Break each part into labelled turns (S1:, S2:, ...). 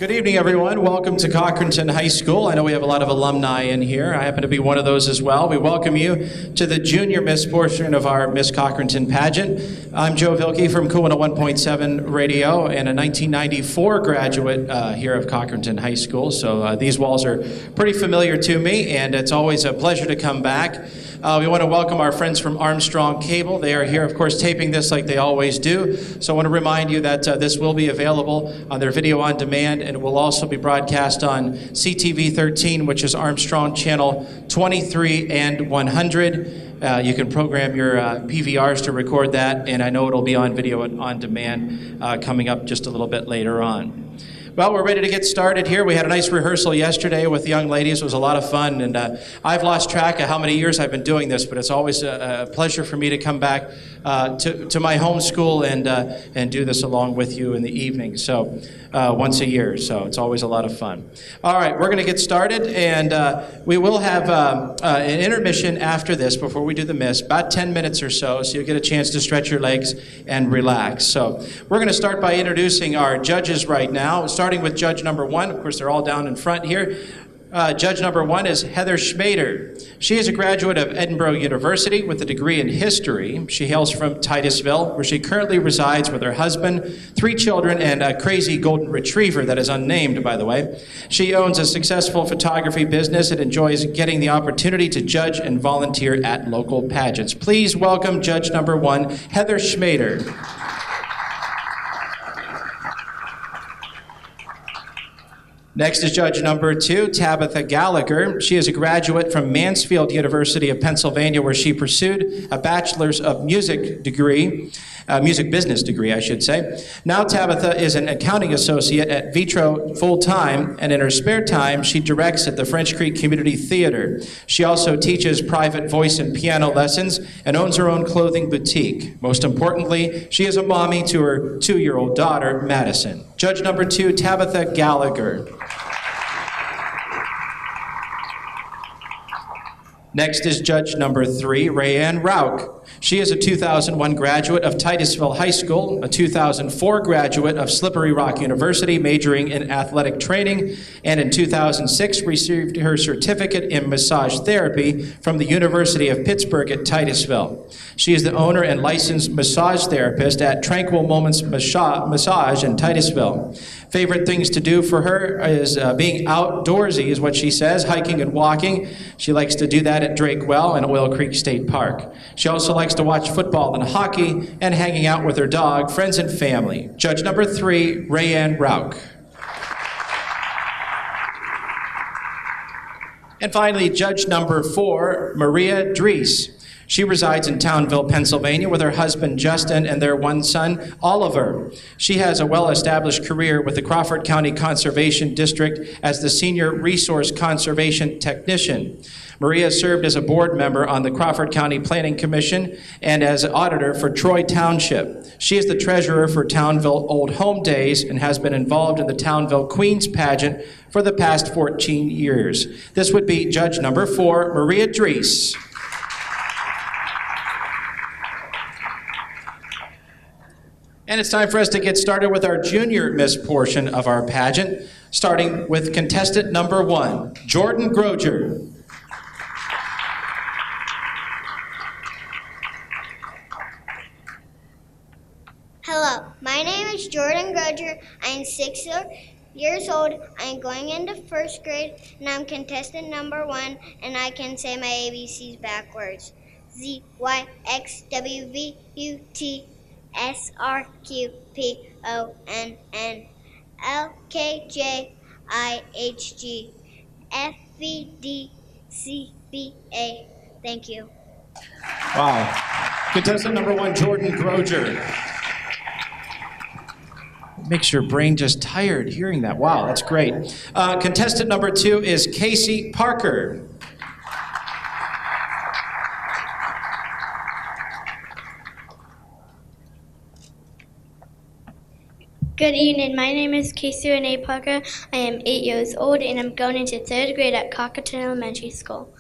S1: Good evening, everyone. Welcome to Cochranton High School. I know we have a lot of alumni in here. I happen to be one of those as well. We welcome you to the junior Miss portion of our Miss Cochranton Pageant. I'm Joe Vilke from Cool 101.7 Radio and a 1994 graduate here of Cochranton High School. So these walls are pretty familiar to me, and it's always a pleasure to come back. We want to welcome our friends from Armstrong Cable. They are here, of course, taping this like they always do. So I want to remind you that this will be available on their video on demand, and it will also be broadcast on CTV 13, which is Armstrong Channel 23 and 100. You can program your PVRs to record that, and I know it'll be on video on demand coming up just a little bit later on. Well, we're ready to get started here. We had a nice rehearsal yesterday with the young ladies. It was a lot of fun, and I've lost track of how many years I've been doing this, but it's always a pleasure for me to come back to my home school and do this along with you in the evening. So once a year, so it's always a lot of fun. All right, we're going to get started, and we will have an intermission after this before we do the Miss, about 10 minutes or so you'll get a chance to stretch your legs and relax. So we're going to start by introducing our judges right now, starting with judge number 1. Of course, they're all down in front here. Judge number 1 is Heather Schmader. She is a graduate of Edinburgh University with a degree in history. She hails from Titusville, where she currently resides with her husband, 3 children, and a crazy golden retriever that is unnamed, by the way. She owns a successful photography business and enjoys getting the opportunity to judge and volunteer at local pageants. Please welcome judge number 1, Heather Schmader. Next is judge number 2, Tabitha Gallagher. She is a graduate from Mansfield University of Pennsylvania, where she pursued a bachelor's of music degree, music business degree, I should say. Now Tabitha is an accounting associate at Vitro full-time, and in her spare time, she directs at the French Creek Community Theater. She also teaches private voice and piano lessons and owns her own clothing boutique. Most importantly, she is a mommy to her 2-year-old daughter, Madison. Judge number 2, Tabitha Gallagher. Next is judge number 3, Rayanne Rauch. She is a 2001 graduate of Titusville High School, a 2004 graduate of Slippery Rock University, majoring in athletic training, and in 2006 received her certificate in massage therapy from the University of Pittsburgh at Titusville. She is the owner and licensed massage therapist at Tranquil Moments Massage in Titusville. Favorite things to do for her is being outdoorsy, is what she says, hiking and walking. She likes to do that at Drakewell and Oil Creek State Park. She also likes to watch football and hockey and hanging out with her dog, friends, and family. Judge number 3, Rayanne Rauch. And finally, judge number 4, Maria Dries. She resides in Townville, Pennsylvania with her husband, Justin, and their 1 son, Oliver. She has a well-established career with the Crawford County Conservation District as the Senior Resource Conservation Technician. Maria served as a board member on the Crawford County Planning Commission and as auditor for Troy Township. She is the treasurer for Townville Old Home Days and has been involved in the Townville Queens Pageant for the past 14 years. This would be judge number 4, Maria Dries. And it's time for us to get started with our junior Miss portion of our pageant, starting with contestant number 1, Jordan Groger.
S2: Hello, my name is Jordan Groger. I am 6 years old. I am going into 1st grade, and I'm contestant number 1, and I can say my ABCs backwards. Z, Y, X, W, V, U, T, S, R, Q, P, O, N, N, L, K, J, I, H, G, F, V, D, C, B, A. Thank you.
S1: Wow. Contestant number 1, Jordan Groger. Makes your brain just tired hearing that. Wow, that's great. Contestant number 2 is Casey Parker.
S3: Good evening. My name is Casey Renee Parker. I am 8 years old and I'm going into 3rd grade at Cochranton Elementary School.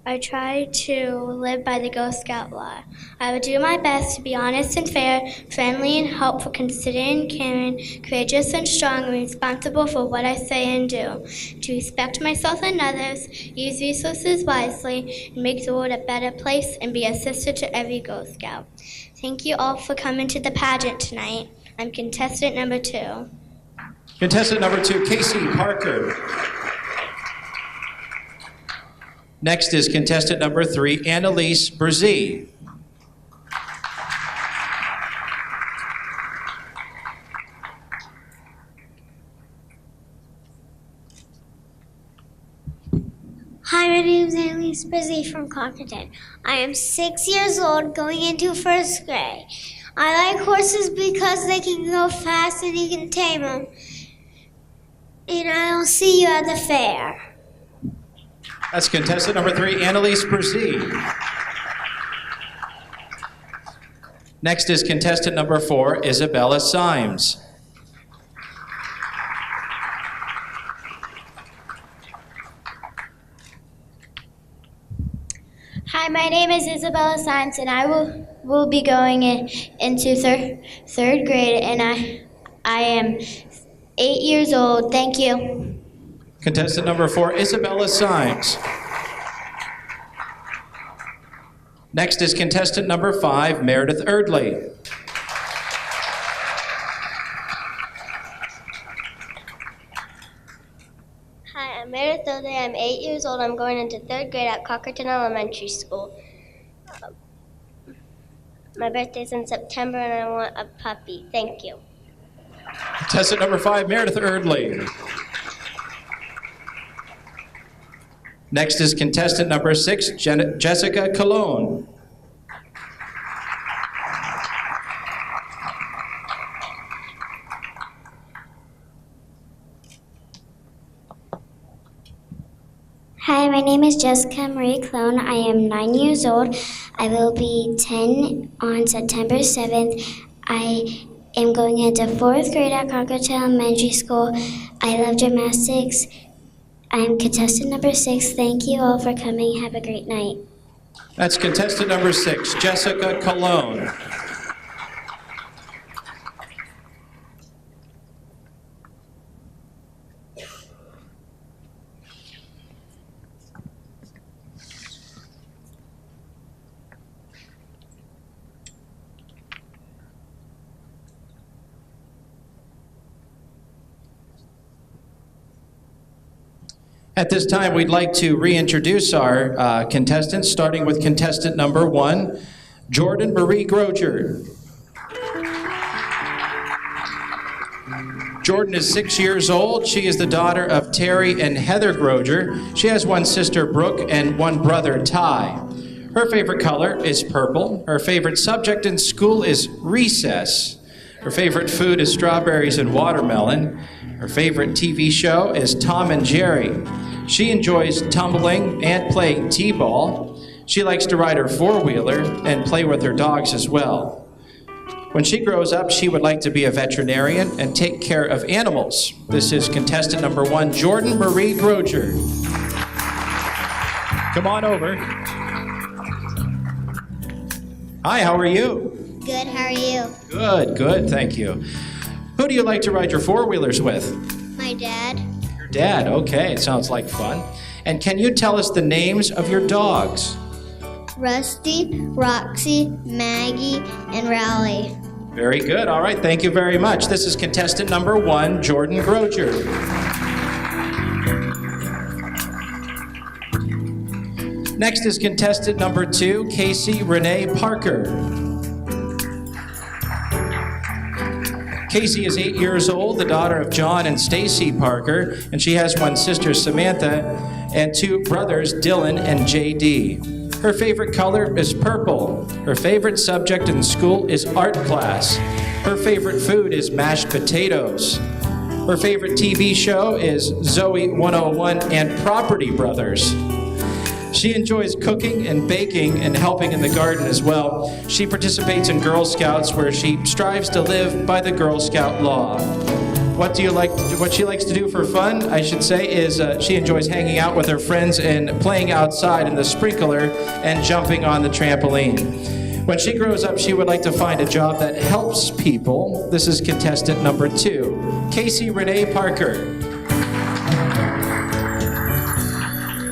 S3: I try to live by the Girl Scout law. I will do my best to be honest and fair, friendly and helpful, considerate and caring, courageous and strong, and responsible for what I say and do. To respect myself and others, use resources wisely, and make the world a better place, and be a sister to every Girl Scout. Thank you all for coming to the pageant tonight. I'm contestant number 2.
S1: Contestant number 2, Casey Parker. Next is contestant number 3, Annalise Brzee.
S4: Hi, my name is Annalise Brzee from Cochranton. I am 6 years old, going into first grade. I like horses because they can go fast and you can tame them. And I'll see you at the fair.
S1: That's contestant number 3, Annalise Brzee. Next is contestant number 4, Isabella Symes.
S5: Hi, my name is Isabella Symes, and I will be going into third grade, and I am 8 years old. Thank you.
S1: Contestant number 4, Isabella Symes. Next is contestant number 5, Meredith Erdley.
S6: Hi, I'm Meredith Erdley. I'm 8 years old. I'm going into third grade at Cochranton Elementary School. My birthday's in September and I want a puppy. Thank you.
S1: Contestant number 5, Meredith Erdley. Next is contestant number 6, Jessica Cologne.
S4: Hi, my name is Jessica Marie Clone. I am 9 years old. I will be 10 on September 7th. I am going into 4th grade at Cochranton Elementary School. I love gymnastics. I'm contestant number 6. Thank you all for coming. Have a great night.
S1: That's contestant number 6, Jessica Cologne. At this time, we'd like to reintroduce our contestants, starting with contestant number 1, Jordan Marie Groger. Jordan is 6 years old. She is the daughter of Terry and Heather Groger. She has one sister, Brooke, and one brother, Ty. Her favorite color is purple. Her favorite subject in school is recess. Her favorite food is strawberries and watermelon. Her favorite TV show is Tom and Jerry. She enjoys tumbling and playing t-ball. She likes to ride her four-wheeler and play with her dogs as well. When she grows up, she would like to be a veterinarian and take care of animals. This is contestant number 1, Jordan Marie Groger. Come on over. Hi, how are you?
S2: Good, how are you?
S1: Good, good, thank you. Who do you like to ride your four-wheelers with?
S2: My dad.
S1: Your dad, okay, it sounds like fun. And can you tell us the names of your dogs?
S2: Rusty, Roxy, Maggie, and Raleigh.
S1: Very good, all right, thank you very much. This is contestant number 1, Jordan Groger. Next is contestant number 2, Casey Renee Parker. Casey is 8 years old, the daughter of John and Stacy Parker, and she has one sister, Samantha, and 2 brothers, Dylan and JD. Her favorite color is purple. Her favorite subject in school is art class. Her favorite food is mashed potatoes. Her favorite TV show is Zoe 101 and Property Brothers. She enjoys cooking and baking and helping in the garden as well. She participates in Girl Scouts where she strives to live by the Girl Scout law. What she likes to do for fun, I should say, is she enjoys hanging out with her friends and playing outside in the sprinkler and jumping on the trampoline. When she grows up, she would like to find a job that helps people. This is contestant number 2, Casey Renee Parker.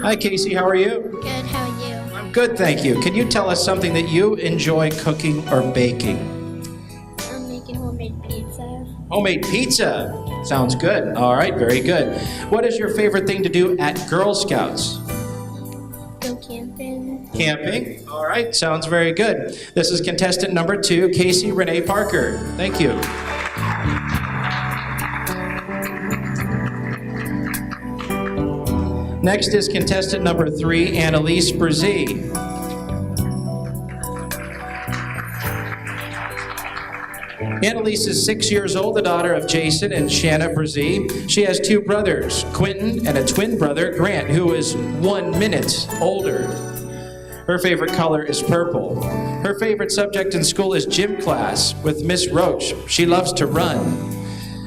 S1: Hi, Casey. How are you?
S3: Good, how are you?
S1: I'm good, thank you. Can you tell us something that you enjoy cooking or baking?
S3: I'm making homemade pizza.
S1: Homemade pizza. Sounds good. All right, very good. What is your favorite thing to do at Girl Scouts?
S3: Go camping.
S1: Camping. All right, sounds very good. This is contestant number 2, Casey Renee Parker. Thank you. Next is contestant number 3, Annalise Brzee. Annalise is 6 years old, the daughter of Jason and Shanna Brzee. She has 2 brothers, Quentin and a twin brother, Grant, who is 1 minute older. Her favorite color is purple. Her favorite subject in school is gym class with Miss Roach. She loves to run.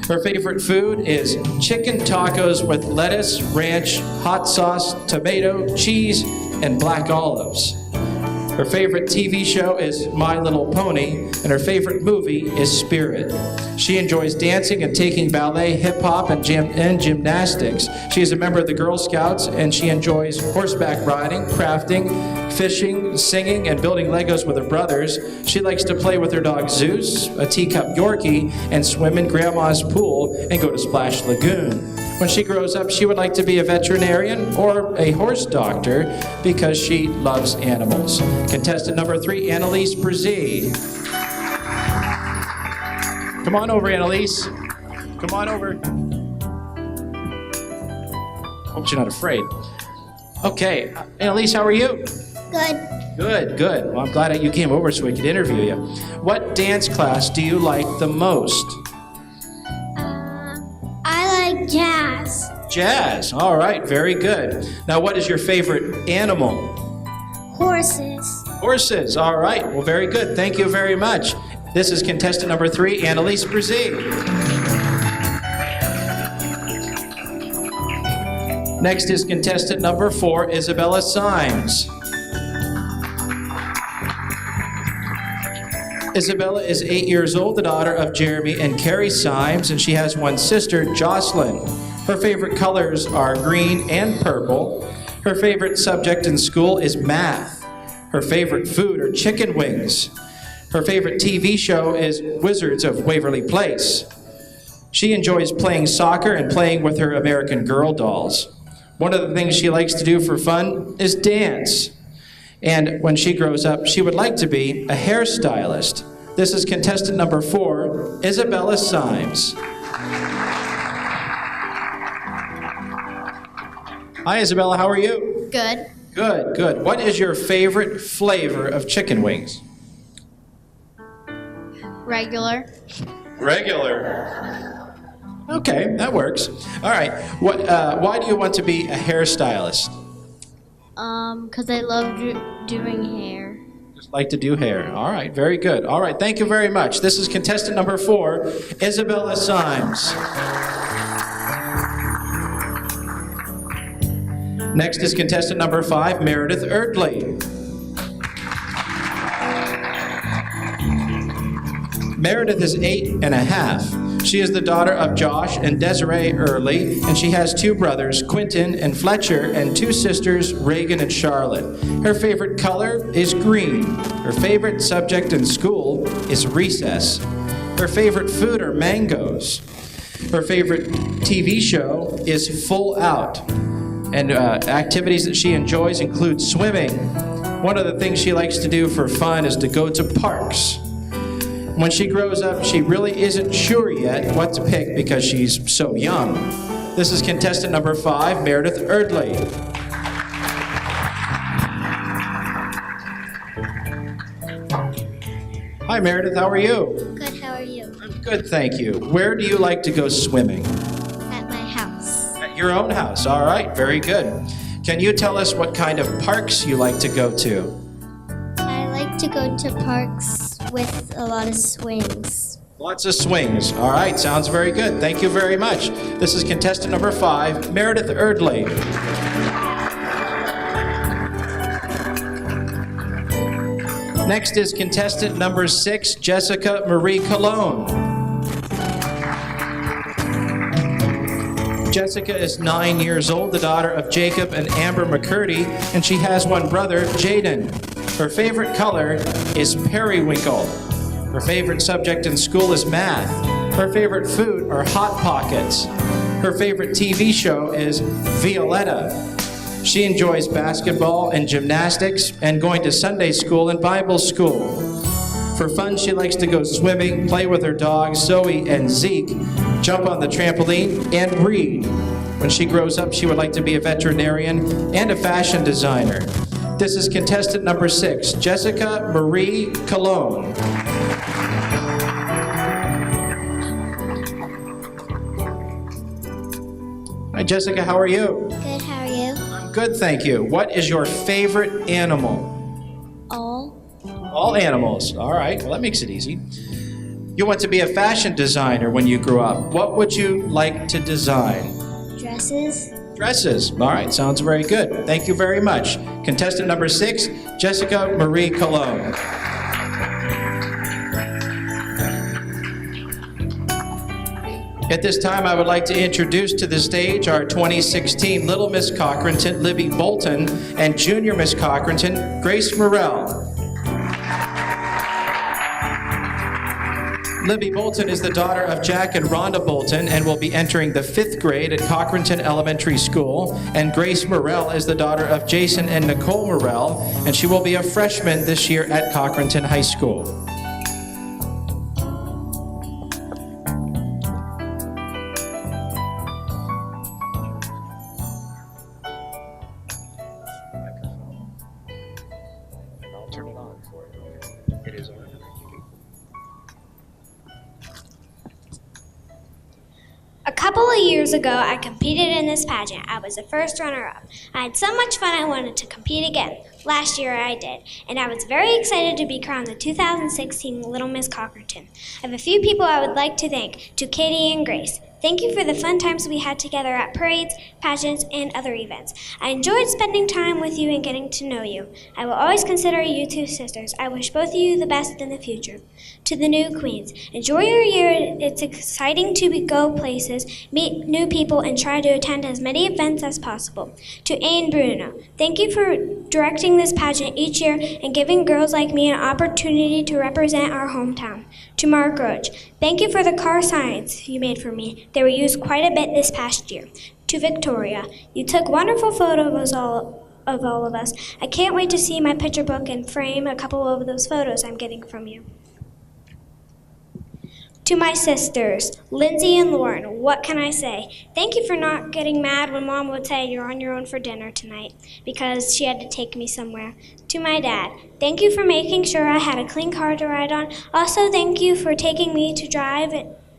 S1: Her favorite food is chicken tacos with lettuce, ranch, hot sauce, tomato, cheese, and black olives. Her favorite TV show is My Little Pony, and her favorite movie is Spirit. She enjoys dancing and taking ballet, hip-hop, and gymnastics. She is a member of the Girl Scouts, and she enjoys horseback riding, crafting, fishing, singing, and building Legos with her brothers. She likes to play with her dog Zeus, a teacup Yorkie, and swim in Grandma's pool and go to Splash Lagoon. When she grows up, she would like to be a veterinarian or a horse doctor because she loves animals. Contestant number 3, Annalise Brzee. Come on over, Annalise. Come on over. Hope you're not afraid. Okay, Annalise, how are you?
S2: Good.
S1: Good, good. Well, I'm glad that you came over so we could interview you. What dance class do you like the most?
S2: I like jazz.
S1: Jazz. All right, very good. Now, what is your favorite animal?
S2: Horses.
S1: Horses. All right. Well, very good. Thank you very much. This is contestant number 3, Annalise Brzee. Next is contestant number 4, Isabella Symes. Isabella is 8 years old, the daughter of Jeremy and Carrie Symes, and she has 1 sister, Jocelyn. Her favorite colors are green and purple. Her favorite subject in school is math. Her favorite food are chicken wings. Her favorite TV show is Wizards of Waverly Place. She enjoys playing soccer and playing with her American Girl dolls. One of the things she likes to do for fun is dance. And when she grows up, she would like to be a hairstylist. This is contestant number 4, Isabella Symes. Hi, Isabella, how are you?
S3: Good.
S1: Good, good. What is your favorite flavor of chicken wings?
S3: Regular.
S1: Regular. Okay, that works. All right. Why do you want to be a hairstylist?
S3: Because I love doing hair.
S1: Just like to do hair. All right, very good. All right, thank you very much. This is contestant number 4, Isabella Symes. Next is contestant number 5, Meredith Erdley. Meredith is 8 and a half. She is the daughter of Josh and Desiree Early, and she has 2 brothers, Quentin and Fletcher, and 2 sisters, Reagan and Charlotte. Her favorite color is green. Her favorite subject in school is recess. Her favorite food are mangoes. Her favorite TV show is Full Out. And activities that she enjoys include swimming. One of the things she likes to do for fun is to go to parks. When she grows up, she really isn't sure yet what to pick because she's so young. This is contestant number 5, Meredith Erdley. Hi, Meredith, how are you?
S2: Good, how are you?
S1: I'm good, thank you. Where do you like to go swimming?
S2: At my house.
S1: At your own house, all right, very good. Can you tell us what kind of parks you like to go to?
S2: I like to go to parks with a lot of swings.
S1: Lots of swings. All right, sounds very good. Thank you very much. This is contestant number 5, Meredith Erdley. Next is contestant number 6, Jessica Marie Cologne. Jessica is 9 years old, the daughter of Jacob and Amber McCurdy, and she has one brother, Jaden. Her favorite color is periwinkle. Her favorite subject in school is math. Her favorite food are Hot Pockets. Her favorite TV show is Violetta. She enjoys basketball and gymnastics and going to Sunday school and Bible school. For fun, she likes to go swimming, play with her dogs, Zoe and Zeke, jump on the trampoline, and read. When she grows up, she would like to be a veterinarian and a fashion designer. This is contestant number 6, Jessica Marie Cologne. Hi, Jessica, how are you?
S4: Good, how are you?
S1: I'm good, thank you. What is your favorite animal? All animals. All right, well, that makes it easy. You want to be a fashion designer when you grew up. What would you like to design?
S4: Dresses.
S1: Dresses. All right, sounds very good. Thank you very much. Contestant number 6, Jessica Marie Cologne. At this time, I would like to introduce to the stage our 2016 Little Miss Cochranton, Libby Bolton, and Junior Miss Cochranton, Grace Morrell. Libby Bolton is the daughter of Jack and Rhonda Bolton and will be entering the 5th grade at Cochranton Elementary School. And Grace Morrell is the daughter of Jason and Nicole Morrell, and she will be a freshman this year at Cochranton High School. I'll turn it on for you. It is on.
S3: A couple of years ago, I competed in this pageant. I was the first runner-up. I had so much fun I wanted to compete again. Last year I did, and I was very excited to be crowned the 2016 Little Miss Cochranton. I have a few people I would like to thank, to Katie and Grace. Thank you for the fun times we had together at parades, pageants, and other events. I enjoyed spending time with you and getting to know you. I will always consider you two sisters. I wish both of you the best in the future. To the new queens, enjoy your year. It's exciting to go places, meet new people, and try to attend as many events as possible. To Anne Bruno, thank you for directing this pageant each year and giving girls like me an opportunity to represent our hometown. To Mark Roach, thank you for the car signs you made for me. They were used quite a bit this past year. To Victoria, you took wonderful photos of all of us. I can't wait to see my picture book and frame a couple of those photos I'm getting from you. To my sisters, Lindsay and Lauren, what can I say? Thank you for not getting mad when Mom would say you're on your own for dinner tonight, because she had to take me somewhere. To my dad, thank you for making sure I had a clean car to ride on. Also, thank you for taking me to drive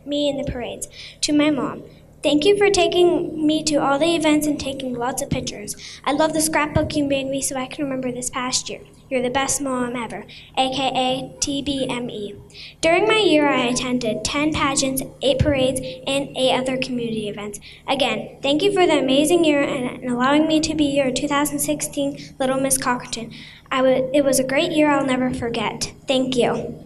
S3: me in the parades. To my mom, thank you for taking me to all the events and taking lots of pictures. I love the scrapbook you made me so I can remember this past year. You're the best mom ever, aka TBME. During my year, I attended 10 pageants, 8 parades, and 8 other community events. Again, thank you for the amazing year and allowing me to be your 2016 Little Miss Cochranton. It was a great year I'll never forget. Thank you.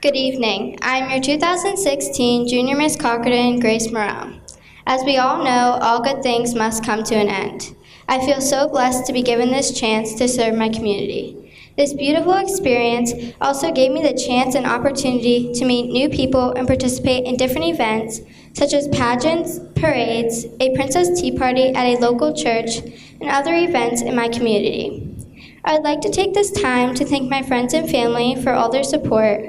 S5: Good evening. I'm your 2016 Junior Miss Cochranton, Grace Morrell. As we all know, all good things must come to an end. I feel so blessed to be given this chance to serve my community. This beautiful experience also gave me the chance and opportunity to meet new people and participate in different events, such as pageants, parades, a princess tea party at a local church, and other events in my community. I would like to take this time to thank my friends and family for all their support,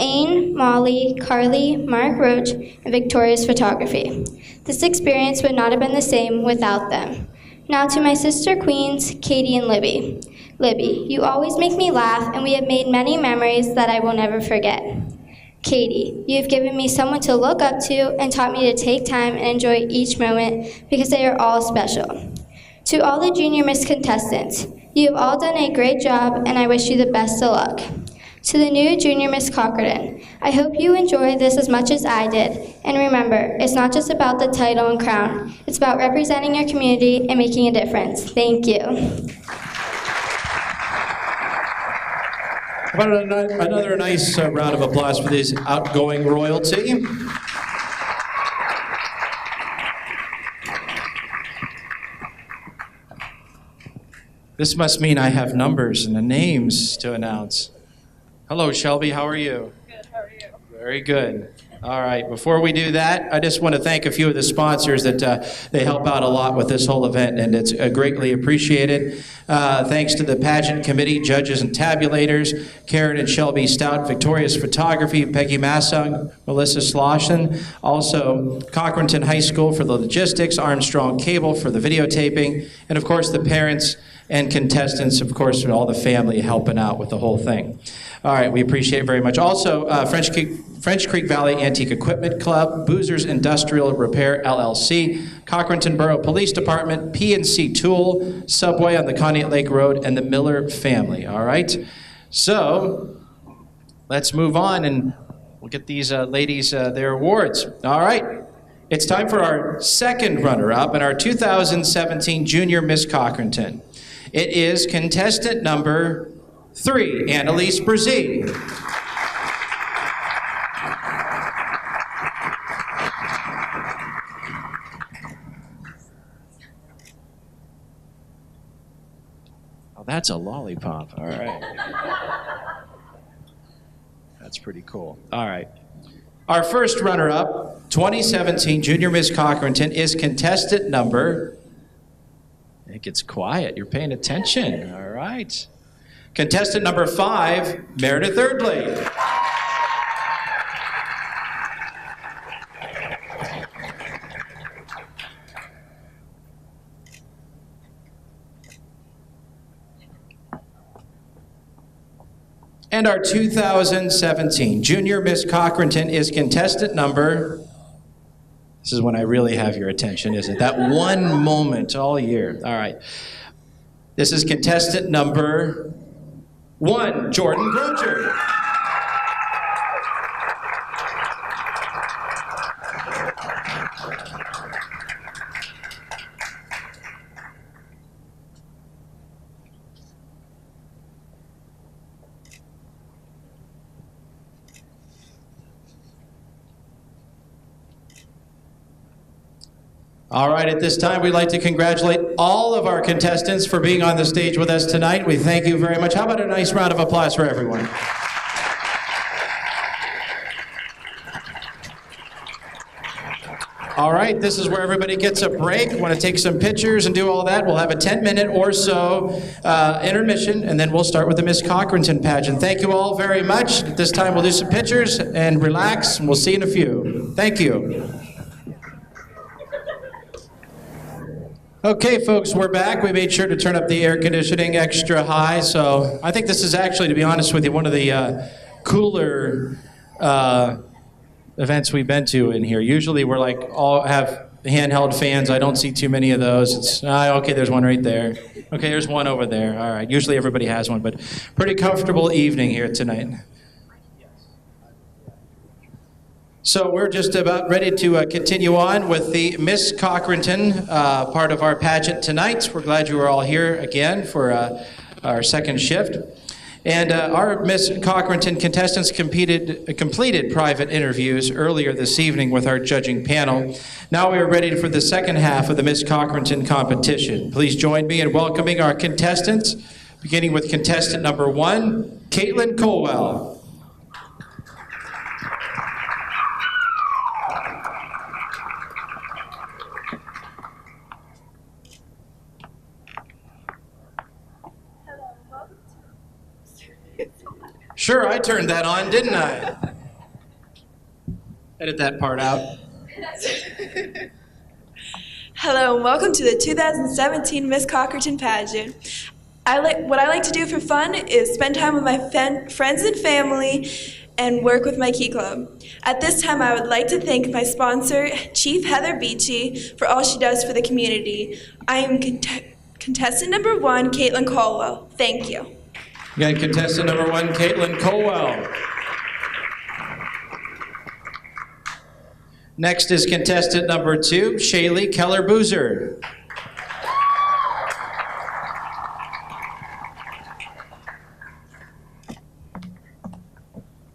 S5: Aine, Molly, Carly, Mark Roach, and Victoria's photography. This experience would not have been the same without them. Now to my sister queens, Katie and Libby. Libby, you always make me laugh, and we have made many memories that I will never forget. Katie, you have given me someone to look up to and taught me to take time and enjoy each moment because they are all special. To all the Junior Miss contestants, You have all done a great job, and I wish you the best of luck. To the new Junior Miss Cochranton, I hope you enjoyed this as much as I did. And remember, it's not just about the title and crown. It's about representing your community and making a difference. Thank you.
S1: How about another nice round of applause for this outgoing royalty? This must mean I have numbers and the names to announce. Hello, Shelby. How are you?
S7: Good. How are you?
S1: Very good. All right. Before we do that, I just want to thank a few of the sponsors that they help out a lot with this whole event, and it's greatly appreciated. Thanks to the pageant committee, judges and tabulators, Karen and Shelby Stout, Victoria's Photography, Peggy Massung, Melissa Sloshin, also Cochranton High School for the logistics, Armstrong Cable for the videotaping, and of course the parents and contestants, of course, and all the family helping out with the whole thing. All right, we appreciate it very much. Also, French Creek Valley Antique Equipment Club, Boozer's Industrial Repair LLC, Cochranton Borough Police Department, PNC Tool, Subway on the Conneaut Lake Road, and the Miller family. All right, so let's move on and we'll get these ladies their awards. All right, it's time for our second runner-up in our 2017 Junior Miss Cochranton. It is contestant number 3, Annalise Brzee. Oh, that's a lollipop. All right. That's pretty cool. All right. Our first runner-up, 2017 Junior Miss Cochranton, is contestant number... It gets quiet. You're paying attention. All right. Contestant number 5, Meredith Erdley. And our 2017 Junior Miss Cochranton is contestant number... This is when I really have your attention, isn't it? That one moment all year. All right. This is contestant number 1, Jordan Groger. All right, at this time, we'd like to congratulate all of our contestants for being on the stage with us tonight. We thank you very much. How about a nice round of applause for everyone? All right, this is where everybody gets a break. Want to take some pictures and do all that? We'll have a 10-minute or so intermission, and then we'll start with the Miss Cochranton pageant. Thank you all very much. At this time, we'll do some pictures and relax, and we'll see you in a few. Thank you. Okay, folks, we're back. We made sure to turn up the air conditioning extra high, so I think this is actually, to be honest with you, one of the cooler events we've been to in here. Usually we're like all have handheld fans. I don't see too many of those. It's okay, there's one right there. Okay, there's one over there. All right, usually everybody has one, but pretty comfortable evening here tonight. So we're just about ready to continue on with the Miss Cochranton part of our pageant tonight. We're glad you are all here again for our second shift. And our Miss Cochranton contestants completed private interviews earlier this evening with our judging panel. Now we are ready for the second half of the Miss Cochranton competition. Please join me in welcoming our contestants, beginning with contestant number 1, Caitlin Colwell. Sure, I turned that on, didn't I? Edit that part out.
S7: Hello, and welcome to the 2017 Miss Cochranton Pageant. What I like to do for fun is spend time with my friends and family and work with my Key Club. At this time, I would like to thank my sponsor, Chief Heather Beachy, for all she does for the community. I am contestant number 1, Caitlin Caldwell. Thank you.
S1: Again, contestant number 1, Caitlin Colwell. Next is contestant number 2, Shaylee Keller-Boozer.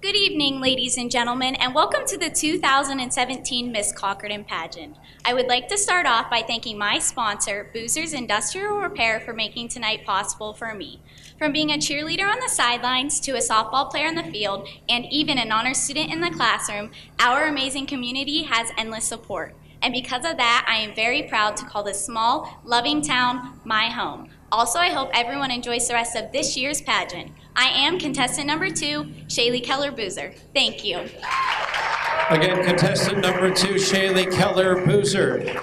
S8: Good evening, ladies and gentlemen, and welcome to the 2017 Miss Cochranton Pageant. I would like to start off by thanking my sponsor, Boozer's Industrial Repair, for making tonight possible for me. From being a cheerleader on the sidelines to a softball player on the field and even an honor student in the classroom, our amazing community has endless support. And because of that, I am very proud to call this small, loving town my home. Also, I hope everyone enjoys the rest of this year's pageant. I am contestant number 2, Shaylee Keller-Boozer. Thank you.
S1: Again, contestant number 2, Shaylee Keller-Boozer.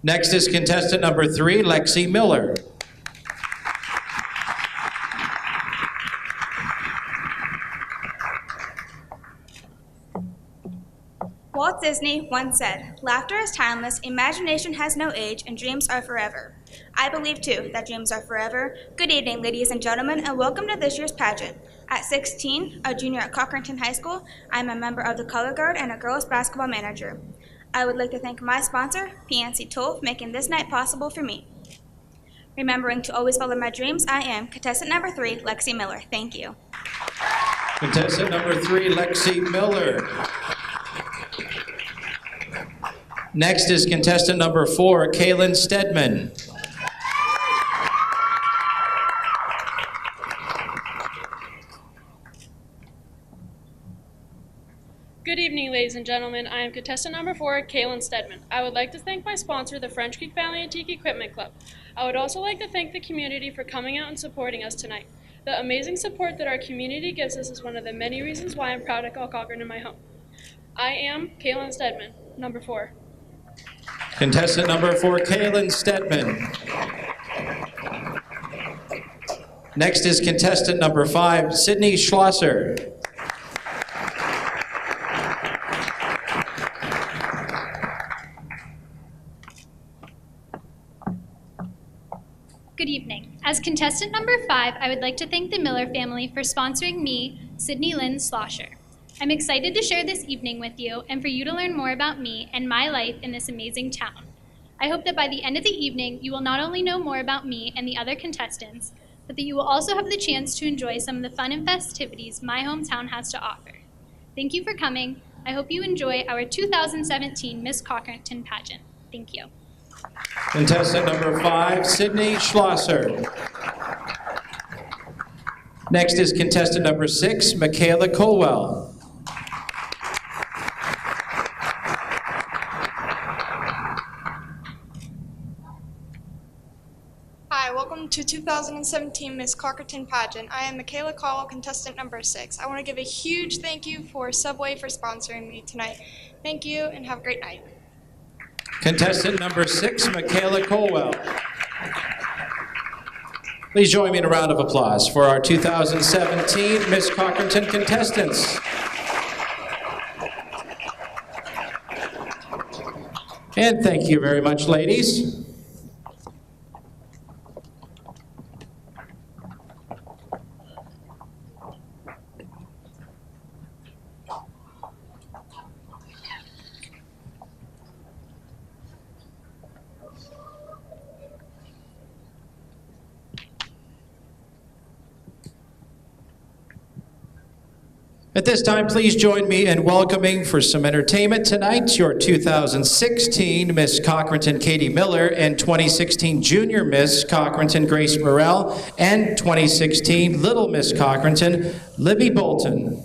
S1: Next is contestant number 3, Lexi Miller.
S9: Walt Disney once said, "Laughter is timeless, imagination has no age, and dreams are forever." I believe, too, that dreams are forever. Good evening, ladies and gentlemen, and welcome to this year's pageant. At 16, a junior at Cochranton High School, I am a member of the Color Guard and a girls' basketball manager. I would like to thank my sponsor, PNC Toll, for making this night possible for me. Remembering to always follow my dreams, I am contestant number 3, Lexi Miller. Thank you.
S1: Contestant number 3, Lexi Miller. Next is contestant number 4, Kaylin Stedman.
S10: Good evening, ladies and gentlemen. I am contestant number 4, Kaylin Stedman. I would like to thank my sponsor, the French Creek Valley Antique Equipment Club. I would also like to thank the community for coming out and supporting us tonight. The amazing support that our community gives us is one of the many reasons why I'm proud to call Cochranton my home. I am Kaylin Stedman, number 4.
S1: Contestant number 4, Kaylin Stedman. Next is contestant number 5, Sydney Schlosser.
S11: Good evening. As contestant number 5, I would like to thank the Miller family for sponsoring me, Sydney Lynn Schlosser. I'm excited to share this evening with you and for you to learn more about me and my life in this amazing town. I hope that by the end of the evening, you will not only know more about me and the other contestants, but that you will also have the chance to enjoy some of the fun and festivities my hometown has to offer. Thank you for coming. I hope you enjoy our 2017 Miss Cochranton Pageant. Thank you.
S1: Contestant number 5, Sydney Schlosser. Next is contestant number 6, Michaela Colwell.
S12: Hi, welcome to 2017 Miss Cochranton Pageant. I am Michaela Caldwell, contestant number 6. I want to give a huge thank you for Subway for sponsoring me tonight. Thank you and have a great night.
S1: Contestant number 6, Michaela Colwell. Please join me in a round of applause for our 2017 Miss Cochranton contestants. And thank you very much, ladies. At this time, please join me in welcoming for some entertainment tonight your 2016 Miss Cochranton Katie Miller and 2016 Junior Miss Cochranton Grace Morrell and 2016 Little Miss Cochranton Libby Bolton.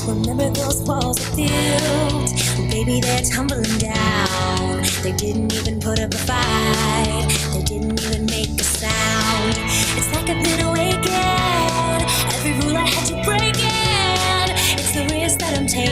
S13: Remember those walls of built? Baby, they're tumbling down. They didn't even put up a fight. They didn't even make a sound. It's like I've been awakened. Every rule I had to break in. It's the risk that I'm taking.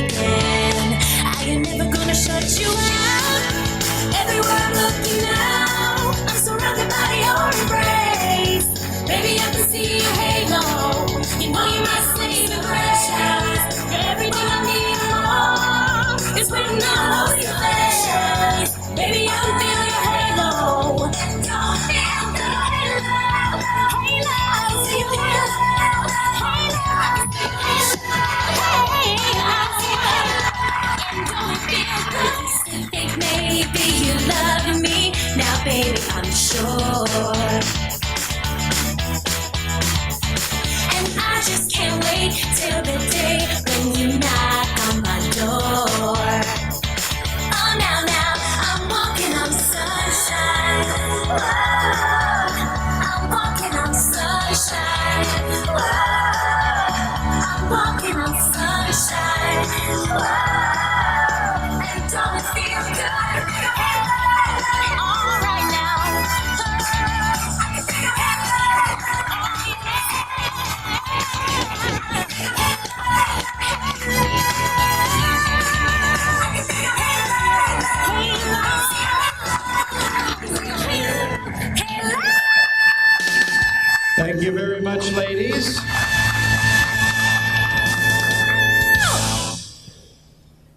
S13: baby, I'm sure. And I just can't wait till the day when you knock on my door. Oh, now, I'm walking on sunshine. Whoa, I'm walking on sunshine. Whoa, I'm walking on sunshine. Whoa, and don't it feel good? All right now. I can feel
S1: Thank you very much, ladies.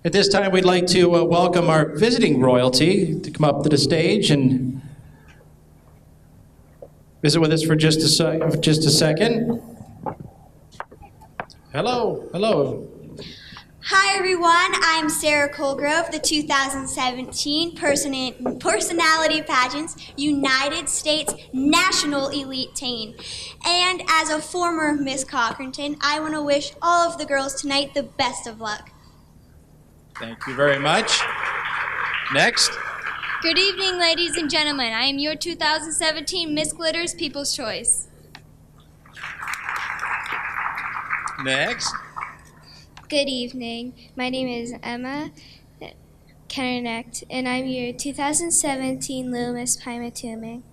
S1: At this time, we'd like to welcome our visiting royalty to come up to the stage and visit with us for just a second. Hello, hello.
S14: Hi everyone, I'm Sarah Colgrove, the 2017 Personality Pageant's United States National Elite Teen. And as a former Miss Cochranton, I want to wish all of the girls tonight the best of luck.
S1: Thank you very much. Next.
S15: Good evening, ladies and gentlemen. I am your 2017 Miss Glitter's People's Choice.
S1: Next.
S15: Good evening. My name is Emma Kennernecht, and I'm your 2017 Little Miss Pymatuming.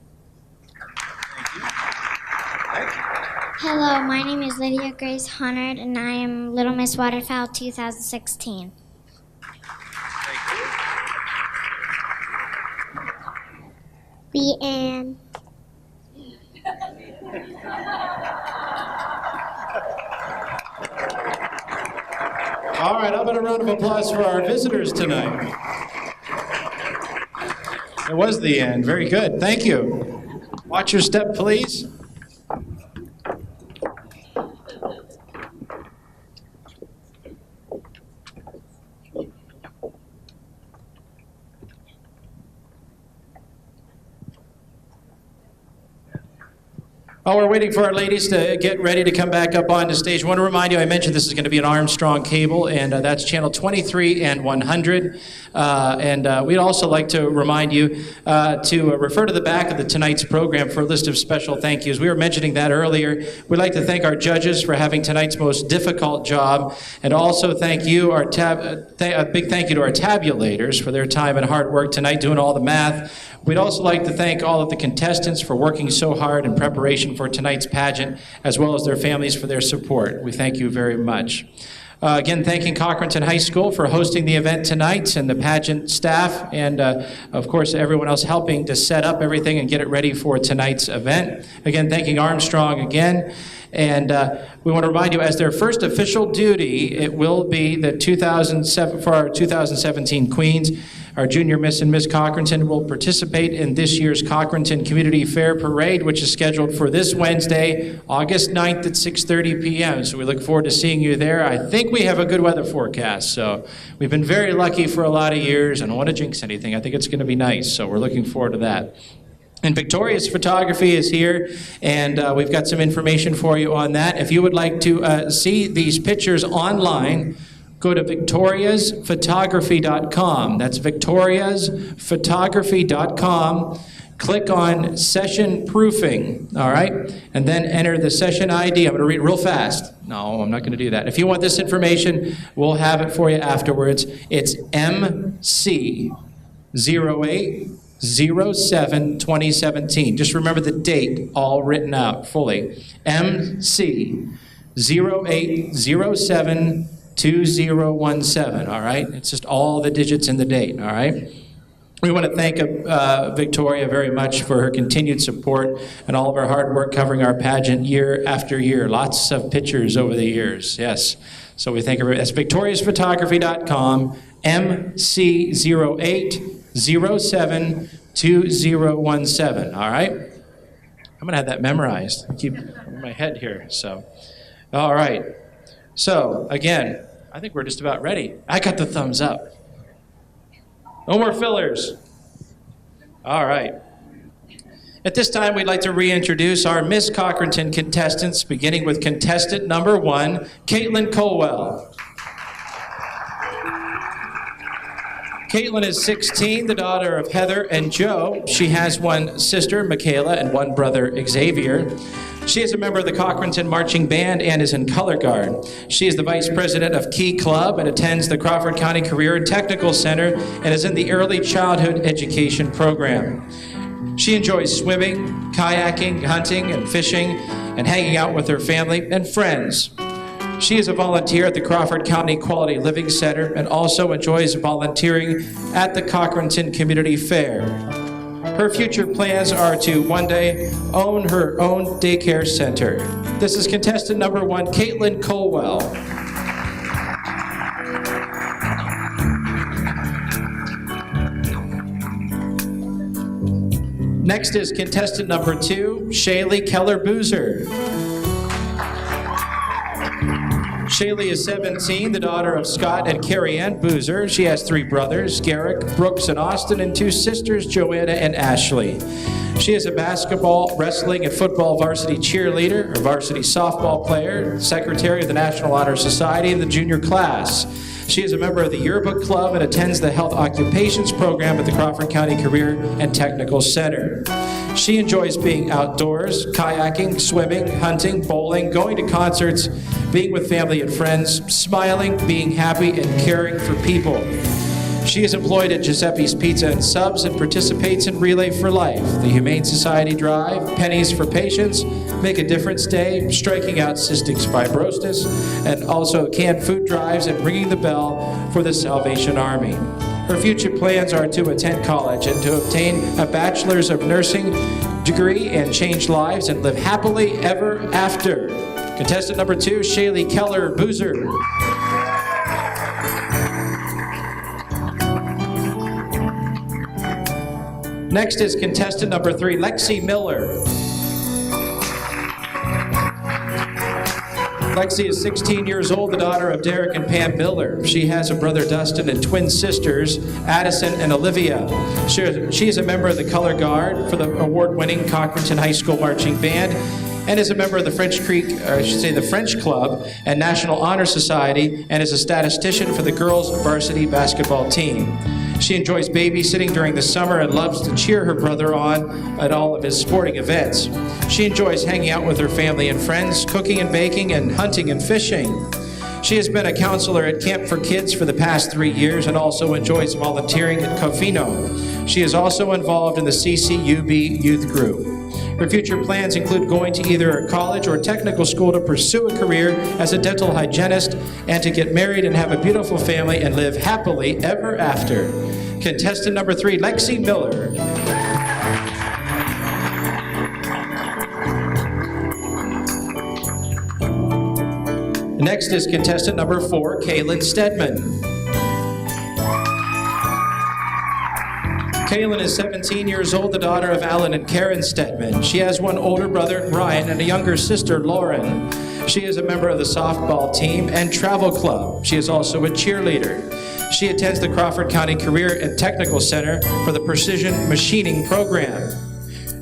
S4: Hello, my name is Lydia Grace Hunnard, and I am Little Miss Waterfowl 2016. Leanne.
S1: All right, how about a round of applause for our visitors tonight? It was the end. Very good. Thank you. Watch your step, please. While we're waiting for our ladies to get ready to come back up on the stage, I want to remind you, I mentioned this is going to be an Armstrong cable, and that's channel 23 and 100. We'd also like to remind you to refer to the back of tonight's program for a list of special thank yous. We were mentioning that earlier. We'd like to thank our judges for having tonight's most difficult job, and also thank you, a big thank you to our tabulators for their time and hard work tonight doing all the math. We'd also like to thank all of the contestants for working so hard in preparation for tonight's pageant, as well as their families for their support. We thank you very much. Again, thanking Cochranton High School for hosting the event tonight, and the pageant staff, and of course everyone else helping to set up everything and get it ready for tonight's event. Again, thanking Armstrong again. And we want to remind you, as their first official duty, it will be the 2007 for our 2017 Queens. Our junior Miss and Miss Cochranton will participate in this year's Cochranton Community Fair Parade, which is scheduled for this Wednesday, August 9th at 6:30 p.m. So we look forward to seeing you there. I think we have a good weather forecast, so we've been very lucky for a lot of years. I don't want to jinx anything. I think it's going to be nice, so we're looking forward to that. And Victoria's Photography is here, and we've got some information for you on that. If you would like to see these pictures online, go to victoriasphotography.com. That's victoriasphotography.com. Click on Session Proofing, all right? And then enter the session ID. I'm going to read real fast. No, I'm not going to do that. If you want this information, we'll have it for you afterwards. It's MC0807-2017. Just remember the date, all written out fully. MC0807-2017, all right? It's just all the digits in the date, all right? We want to thank Victoria very much for her continued support and all of her hard work covering our pageant year after year. Lots of pictures over the years, yes. So we thank her. That's victoriasphotography.com, MC0807-2017, all right? I'm going to have that memorized. I keep in my head here, so. All right. So, again, I think we're just about ready. I got the thumbs up. No more fillers. All right. At this time, we'd like to reintroduce our Miss Cochranton contestants, beginning with contestant number 1, Caitlin Colwell. Caitlin is 16, the daughter of Heather and Joe. She has one sister, Michaela, and one brother, Xavier. She is a member of the Cochranton Marching Band and is in color guard. She is the vice president of Key Club and attends the Crawford County Career and Technical Center and is in the Early Childhood Education Program. She enjoys swimming, kayaking, hunting, and fishing, and hanging out with her family and friends. She is a volunteer at the Crawford County Quality Living Center and also enjoys volunteering at the Cochranton Community Fair. Her future plans are to one day own her own daycare center. This is contestant number 1, Caitlin Colwell. Next is contestant number 2, Shaylee Keller-Boozer. Shaylee is 17, the daughter of Scott and Carrie Ann Boozer. She has 3 brothers, Garrick, Brooks, and Austin, and 2 sisters, Joanna and Ashley. She is a basketball, wrestling, and football varsity cheerleader, a varsity softball player, secretary of the National Honor Society, and the junior class. She is a member of the Yearbook Club and attends the Health Occupations Program at the Crawford County Career and Technical Center. She enjoys being outdoors, kayaking, swimming, hunting, bowling, going to concerts, being with family and friends, smiling, being happy, and caring for people. She is employed at Giuseppe's Pizza and Subs and participates in Relay for Life, the Humane Society Drive, Pennies for Patients, Make a Difference Day, Striking Out Cystic Fibrosis, and also canned food drives and ringing the bell for the Salvation Army. Her future plans are to attend college and to obtain a bachelor's of nursing degree and change lives and live happily ever after. Contestant number 2, Shaylee Keller-Boozer. Next is contestant number 3, Lexi Miller. Lexi is 16 years old, the daughter of Derek and Pam Miller. She has a brother, Dustin, and twin sisters, Addison and Olivia. She is a member of the Color Guard for the award-winning Cochranton High School Marching Band and is a member of the the French Club and National Honor Society and is a statistician for the girls' varsity basketball team. She enjoys babysitting during the summer and loves to cheer her brother on at all of his sporting events. She enjoys hanging out with her family and friends, cooking and baking, and hunting and fishing. She has been a counselor at Camp for Kids for the past 3 years and also enjoys volunteering at Covino. She is also involved in the CCUB youth group. Her future plans include going to either a college or technical school to pursue a career as a dental hygienist and to get married and have a beautiful family and live happily ever after. Contestant number 3, Lexi Miller. Next is contestant number 4, Kaylin Stedman. Kaylin is 17 years old, the daughter of Alan and Karen Stedman. She has one older brother, Ryan, and a younger sister, Lauren. She is a member of the softball team and travel club. She is also a cheerleader. She attends the Crawford County Career and Technical Center for the Precision Machining Program.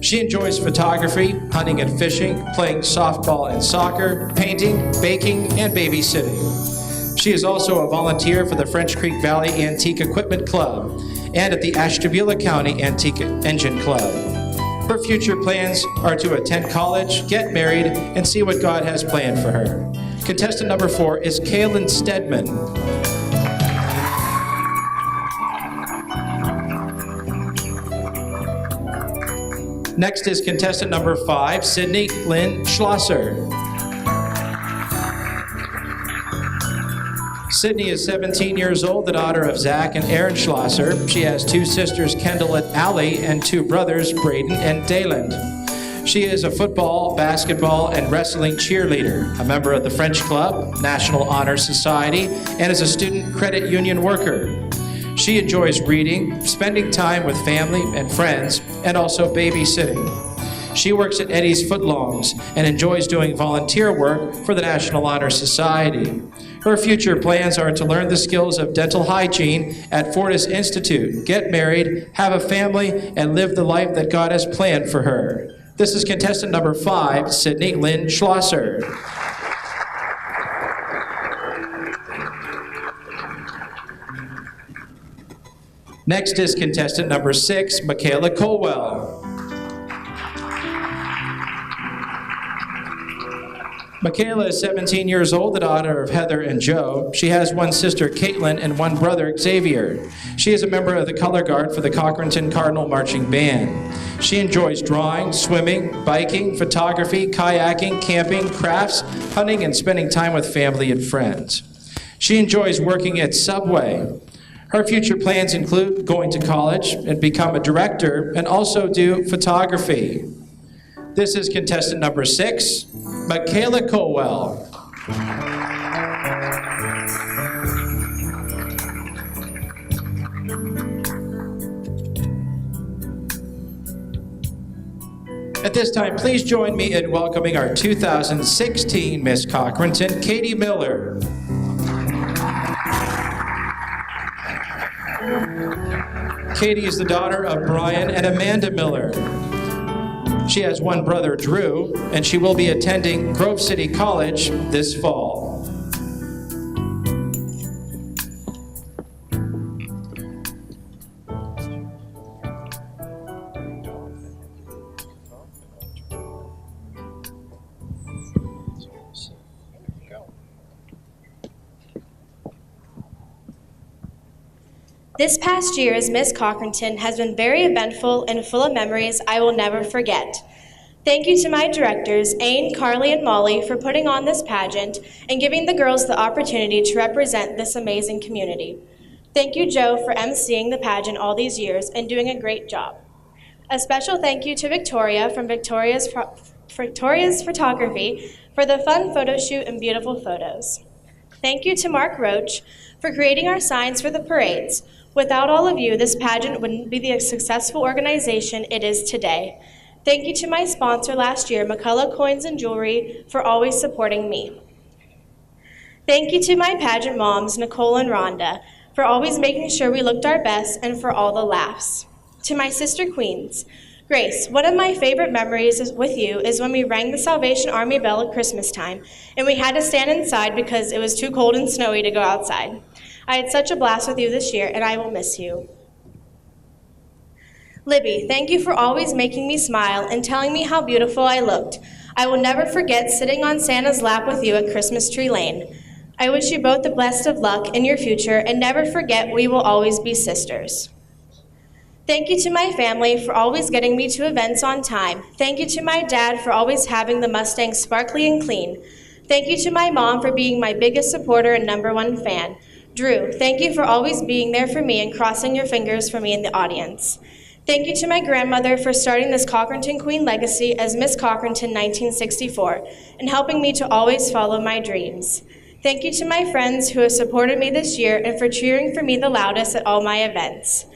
S1: She enjoys photography, hunting and fishing, playing softball and soccer, painting, baking, and babysitting. She is also a volunteer for the French Creek Valley Antique Equipment Club and at the Ashtabula County Antique Engine Club. Her future plans are to attend college, get married, and see what God has planned for her. Contestant number 4 is Kaylin Stedman. Next is contestant number 5, Sydney Lynn Schlosser. Sydney is 17 years old, the daughter of Zach and Aaron Schlosser. She has 2 sisters, Kendall and Allie, and 2 brothers, Braden and Dayland. She is a football, basketball, and wrestling cheerleader, a member of the French Club, National Honor Society, and is a student credit union worker. She enjoys reading, spending time with family and friends, and also babysitting. She works at Eddie's Footlongs and enjoys doing volunteer work for the National Honor Society. Her future plans are to learn the skills of dental hygiene at Fortis Institute, get married, have a family, and live the life that God has planned for her. This is contestant number 5, Sydney Lynn Schlosser. Next is contestant number 6, Michaela Colwell. Michaela is 17 years old, the daughter of Heather and Joe. She has one sister, Caitlin, and one brother, Xavier. She is a member of the color guard for the Cochranton Cardinal Marching Band. She enjoys drawing, swimming, biking, photography, kayaking, camping, crafts, hunting, and spending time with family and friends. She enjoys working at Subway. Her future plans include going to college and become a director and also do photography. This is contestant number 6, Michaela Colwell. At this time, please join me in welcoming our 2016 Miss Cochranton, Katie Miller. Katie is the daughter of Brian and Amanda Miller. She has one brother, Drew, and she will be attending Grove City College this fall.
S16: This past year as Miss Cochranton has been very eventful and full of memories I will never forget. Thank you to my directors, Aine, Carly, and Molly, for putting on this pageant and giving the girls the opportunity to represent this amazing community. Thank you, Joe, for emceeing the pageant all these years and doing a great job. A special thank you to Victoria from Victoria's Photography for the fun photo shoot and beautiful photos. Thank you to Mark Roach for creating our signs for the parades. Without all of you, this pageant wouldn't be the successful organization it is today. Thank you to my sponsor last year, McCullough Coins and Jewelry, for always supporting me. Thank you to my pageant moms, Nicole and Rhonda, for always making sure we looked our best and for all the laughs. To my sister queens, Grace, one of my favorite memories with you is when we rang the Salvation Army bell at Christmas time and we had to stand inside because it was too cold and snowy to go outside. I had such a blast with you this year, and I will miss you. Libby, thank you for always making me smile and telling me how beautiful I looked. I will never forget sitting on Santa's lap with you at Christmas Tree Lane. I wish you both the best of luck in your future, and never forget we will always be sisters. Thank you to my family for always getting me to events on time. Thank you to my dad for always having the Mustang sparkly and clean. Thank you to my mom for being my biggest supporter and #1 fan. Drew, thank you for always being there for me and crossing your fingers for me in the audience. Thank you to my grandmother for starting this Cochranton Queen legacy as Miss Cochranton 1964 and helping me to always follow my dreams. Thank you to my friends who have supported me this year and for cheering for me the loudest at all my events.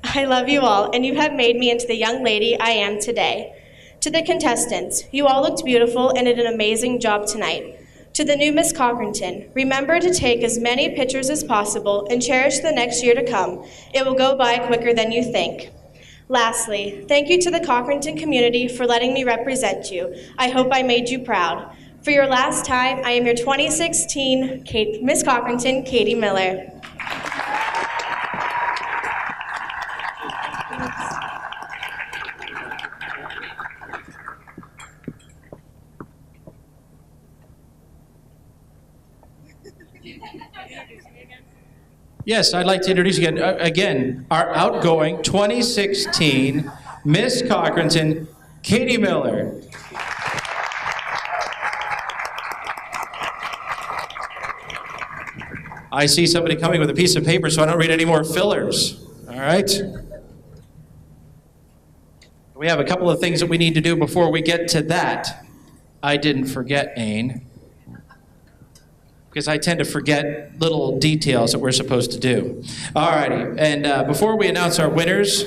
S16: I love you all, and you have made me into the young lady I am today. To the contestants, you all looked beautiful and did an amazing job tonight. To the new Miss Cochranton, remember to take as many pictures as possible and cherish the next year to come. It will go by quicker than you think. Lastly, thank you to the Cochranton community for letting me represent you. I hope I made you proud. For your last time, I am your 2016 Miss Cochranton, Katie Miller.
S1: Yes, I'd like to introduce again our outgoing 2016 Miss Cochranton, Katie Miller. I see somebody coming with a piece of paper, so I don't read any more fillers. All right? We have a couple of things that we need to do before we get to that. I didn't forget, Aine, because I tend to forget little details that we're supposed to do. All righty, and before we announce our winners,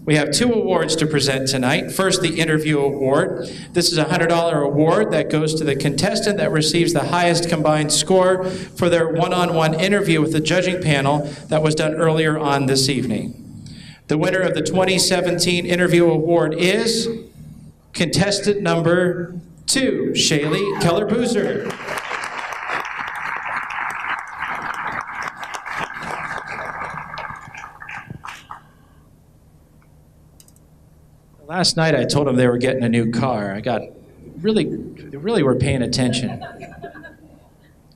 S1: We have 2 awards to present tonight. First, the Interview Award. This is a $100 award that goes to the contestant that receives the highest combined score for their one-on-one interview with the judging panel that was done earlier on this evening. The winner of the 2017 Interview Award is contestant number 2, Shaylee Keller-Boozer. Last night I told them they were getting a new car. They really were paying attention. Yeah,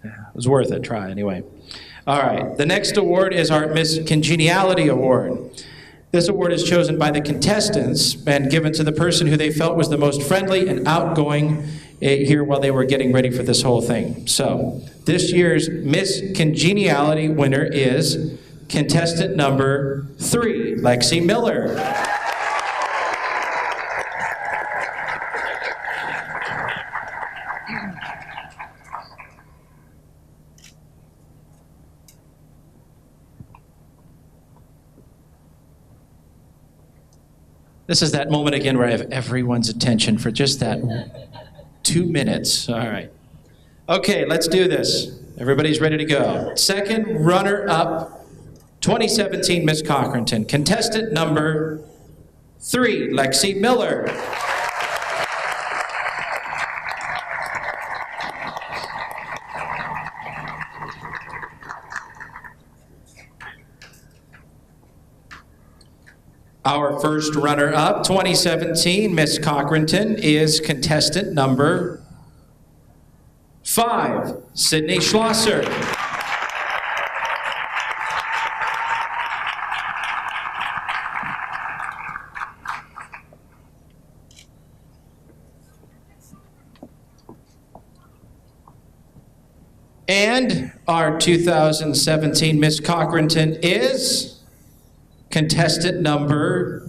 S1: it was worth a try anyway. All right, the next award is our Miss Congeniality Award. This award is chosen by the contestants and given to the person who they felt was the most friendly and outgoing here while they were getting ready for this whole thing. So, this year's Miss Congeniality winner is contestant number 3, Lexi Miller. This is that moment again where I have everyone's attention for just that 2 minutes. All right. Okay, let's do this. Everybody's ready to go. Second runner-up, 2017 Miss Cochranton, contestant number 3, Lexi Miller. Our first runner-up, 2017 Miss Cochranton, is contestant number 5, Sydney Schlosser. And our 2017 Miss Cochranton is contestant number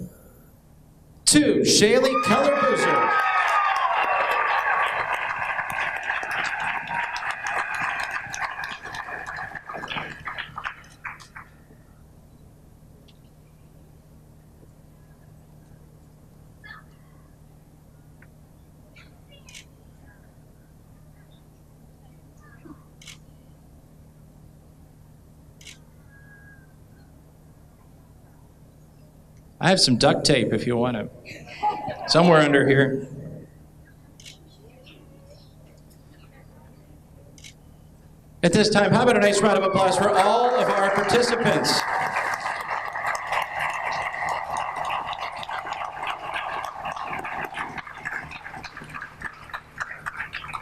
S1: 2, Shaylee Keller-Boozer. I have some duct tape if you want it. Somewhere under here. At this time, how about a nice round of applause for all of our participants?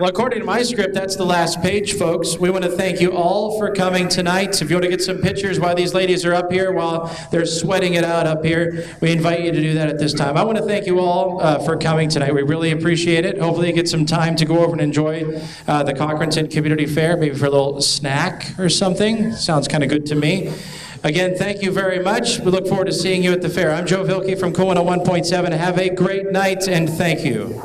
S1: Well, according to my script, that's the last page, folks. We want to thank you all for coming tonight. If you want to get some pictures while these ladies are up here, while they're sweating it out up here, we invite you to do that at this time. I want to thank you all for coming tonight. We really appreciate it. Hopefully you get some time to go over and enjoy the Cochranton Community Fair, maybe for a little snack or something. Sounds kind of good to me. Again, thank you very much. We look forward to seeing you at the fair. I'm Joe Vilke from Cochranton 101.7. Have a great night, and thank you.